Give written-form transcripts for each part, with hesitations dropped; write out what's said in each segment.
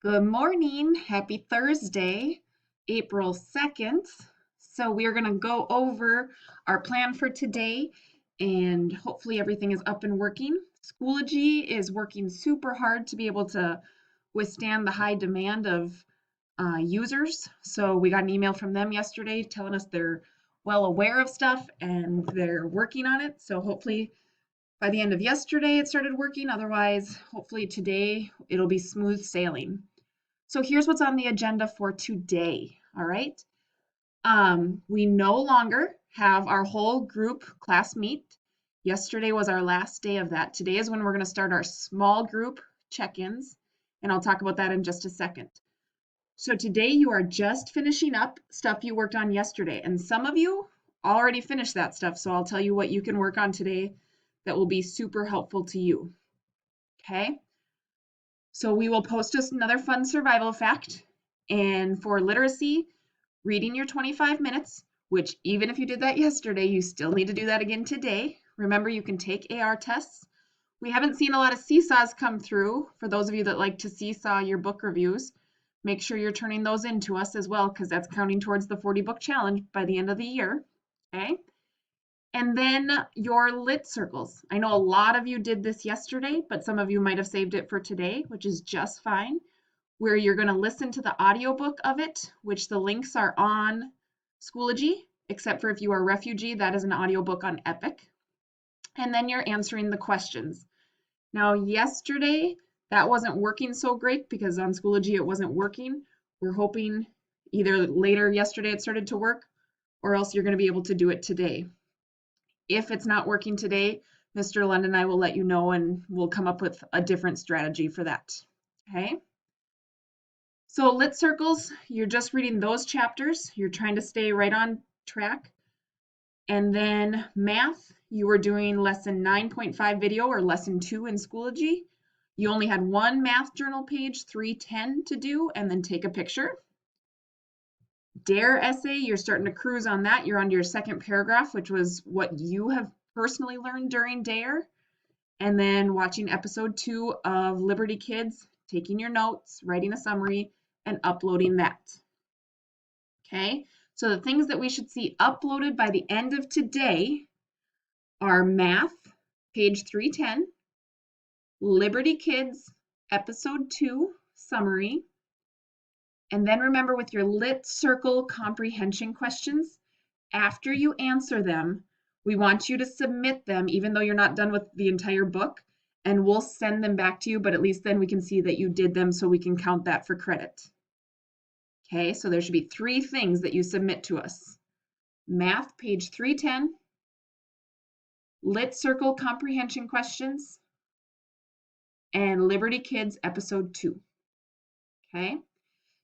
Good morning. Happy Thursday, April 2nd. So, we are going to go over our plan for today and hopefully everything is up and working. Schoology is working super hard to be able to withstand the high demand of users. So, we got an email from them yesterday telling us they're well aware of stuff and they're working on it. So, hopefully, by the end of yesterday, it started working. Otherwise, hopefully, today it'll be smooth sailing. So here's what's on the agenda for today, all right? We no longer have our whole group class meet. Yesterday was our last day of that. Today is when we're going to start our small group check-ins, and I'll talk about that in just a second. So today you are just finishing up stuff you worked on yesterday, and some of you already finished that stuff, so I'll tell you what you can work on today that will be super helpful to you, okay? So we will post us another fun survival fact. And for literacy, reading your 25 minutes, which even if you did that yesterday, you still need to do that again today. Remember, you can take AR tests. We haven't seen a lot of seesaws come through. For those of you that like to seesaw your book reviews, make sure you're turning those in to us as well, because that's counting towards the 40 book challenge by the end of the year. Okay. And then your lit circles. I know a lot of you did this yesterday, but some of you might have saved it for today, which is just fine, where you're going to listen to the audiobook of it, which the links are on Schoology, except for if you are a refugee, that is an audiobook on Epic. And then you're answering the questions. Now, yesterday, that wasn't working so great because on Schoology it wasn't working. We're hoping either later yesterday it started to work, or else you're going to be able to do it today. If it's not working today, Mr. Lund and I will let you know and we'll come up with a different strategy for that. Okay. So lit circles, you're just reading those chapters. You're trying to stay right on track. And then math, you were doing lesson 9.5 video or lesson 2 in Schoology. You only had one math journal page, 310 to do, and then take a picture. DARE essay, you're starting to cruise on that. You're on your second paragraph, which was what you have personally learned during DARE. And then watching episode 2 of Liberty Kids, taking your notes, writing a summary, and uploading that. Okay, so the things that we should see uploaded by the end of today are math, page 310, Liberty Kids, episode 2, summary, and then remember with your lit circle comprehension questions, after you answer them, we want you to submit them even though you're not done with the entire book, and we'll send them back to you, but at least then we can see that you did them so we can count that for credit. Okay, so there should be 3 things that you submit to us. Math, page 310, lit circle comprehension questions, and Liberty Kids, episode 2. Okay,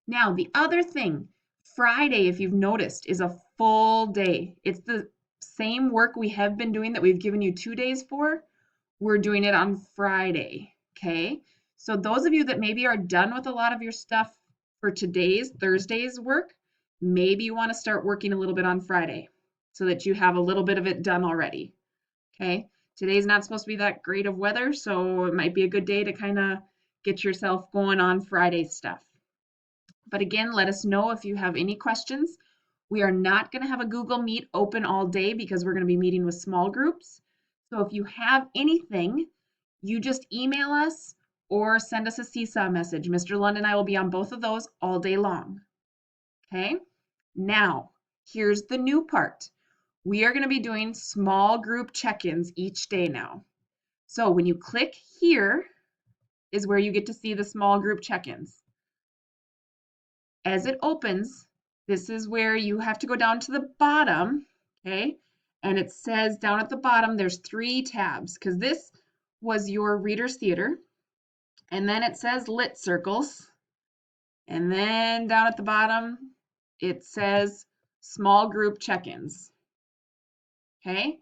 now the other thing, Friday, if you've noticed, is a full day. It's the same work we have been doing that we've given you 2 days for. We're doing it on Friday, okay? So those of you that maybe are done with a lot of your stuff for Thursday's work, maybe you want to start working a little bit on Friday so that you have a little bit of it done already, okay? Today's not supposed to be that great of weather, so it might be a good day to kind of get yourself going on Friday's stuff. But again, let us know if you have any questions. We are not going to have a Google Meet open all day because we're going to be meeting with small groups. So if you have anything, you just email us or send us a Seesaw message. Mr. Lund and I will be on both of those all day long. Okay, now here's the new part. We are going to be doing small group check-ins each day now. So when you click here is where you get to see the small group check-ins. As it opens, this is where you have to go down to the bottom, okay? And it says down at the bottom, there's 3 tabs because this was your Reader's Theater. And then it says Lit Circles. And then down at the bottom, it says Small Group Check-ins. Okay,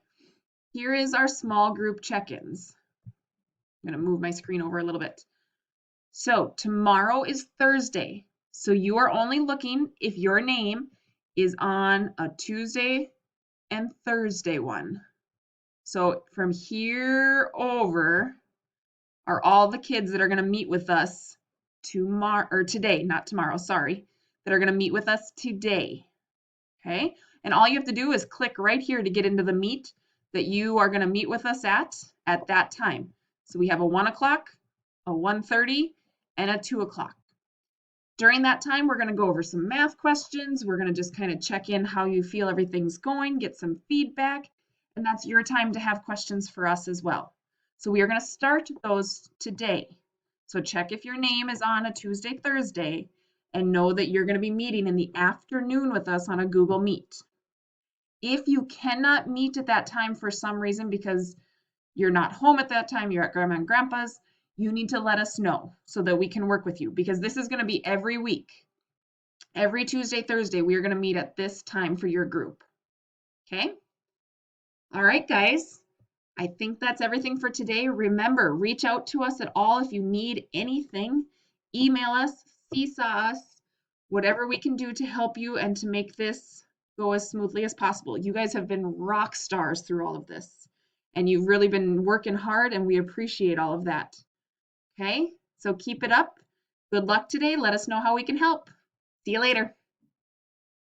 here is our small group check-ins. I'm going to move my screen over a little bit. So tomorrow is Thursday. So you are only looking if your name is on a Tuesday and Thursday one. So from here over are all the kids that are going to meet with us tomorrow or today, not tomorrow, sorry, that are going to meet with us today. Okay? And all you have to do is click right here to get into the meet that you are going to meet with us at that time. So we have a 1 o'clock, a 1:30, and a 2 o'clock. During that time, we're going to go over some math questions. We're going to just kind of check in how you feel everything's going, get some feedback, and that's your time to have questions for us as well. So we are going to start those today. So check if your name is on a Tuesday, Thursday, and know that you're going to be meeting in the afternoon with us on a Google Meet. If you cannot meet at that time for some reason because you're not home at that time, you're at grandma and grandpa's, you need to let us know so that we can work with you because this is going to be every week. Every Tuesday, Thursday, we are going to meet at this time for your group. Okay? All right, guys. I think that's everything for today. Remember, reach out to us at all if you need anything. Email us, seesaw us, whatever we can do to help you and to make this go as smoothly as possible. You guys have been rock stars through all of this, and you've really been working hard, and we appreciate all of that. Okay, so keep it up. Good luck today. Let us know how we can help. See you later.